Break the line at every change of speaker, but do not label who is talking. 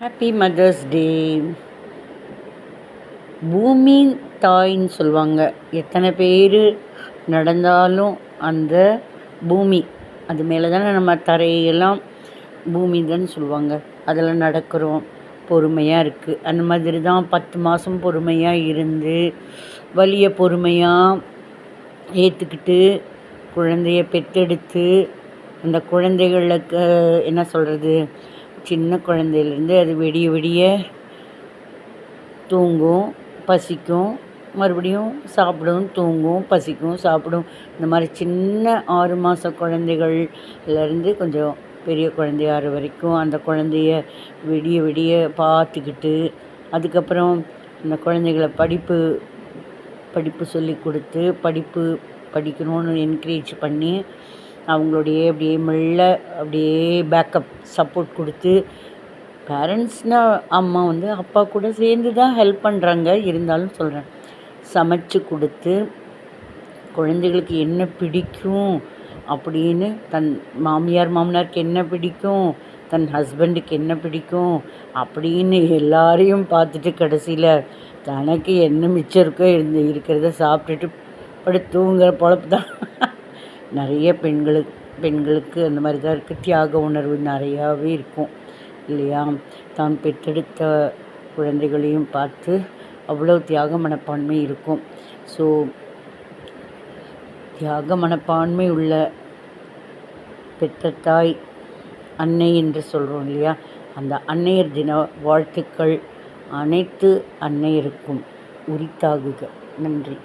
Happy mother's day. பூமி தாயின்னு சொல்லுவாங்க. எத்தனை பேர் நடந்தாலும் அந்த பூமி அது மேலே தானே நம்ம தரையெல்லாம் பூமி தானே சொல்லுவாங்க. அதில் நடக்கிறோம், பொறுமையாக இருக்குது. அந்த மாதிரி தான் 10 மாதம் பொறுமையாக இருந்து வலியை பொறுமையாக ஏற்றுக்கிட்டு குழந்தைய பெற்றெடுத்து அந்த குழந்தைகளுக்கு என்ன சொல்கிறது, சின்ன குழந்தையிலேருந்து அது விடிய விடிய தூங்கும், பசிக்கும், மறுபடியும் சாப்பிடும், தூங்கும், பசிக்கும், சாப்பிடும். இந்த மாதிரி சின்ன 6 மாத குழந்தைகள்லேருந்து கொஞ்சம் பெரிய குழந்தையாகிற வரைக்கும் அந்த குழந்தைய விடிய விடிய பார்த்துக்கிட்டு, அதுக்கப்புறம் அந்த குழந்தைகளை படிப்பு சொல்லி கொடுத்து படிக்கணும்னு என்கரேஜ் பண்ணி அவங்களுடைய அப்படியே மெல்ல அப்படியே பேக்கப் சப்போர்ட் கொடுத்து, பேரண்ட்ஸ்னால் அம்மா அப்பா கூட சேர்ந்து தான் ஹெல்ப் பண்ணுறாங்க. இருந்தாலும் சொல்கிறேன், சமைச்சு கொடுத்து குழந்தைகளுக்கு என்ன பிடிக்கும் அப்படின்னு, தன் மாமனாருக்கு என்ன பிடிக்கும், தன் ஹஸ்பண்டுக்கு என்ன பிடிக்கும் அப்படின்னு எல்லாரையும் பார்த்துட்டு கடைசியில் தனக்கு என்ன மிச்சம் இருக்கோ இருக்கிறத சாப்பிட்டுட்டு படுத்து தூங்குற பொழப்பு தான் நிறைய பெண்களுக்கு அந்த மாதிரி தான் இருக்குது. தியாக உணர்வு நிறையாவே இருக்கும் இல்லையா? தான் பெற்றெடுத்த குழந்தைகளையும் பார்த்து அவ்வளோ தியாக மனப்பான்மை இருக்கும். ஸோ தியாக மனப்பான்மை உள்ள பெற்ற தாய் அன்னை என்று சொல்கிறோம் இல்லையா? அந்த அன்னையர் தின வாழ்த்துக்கள் அனைத்து அன்னையருக்கும் உரித்தாகுக. நன்றி.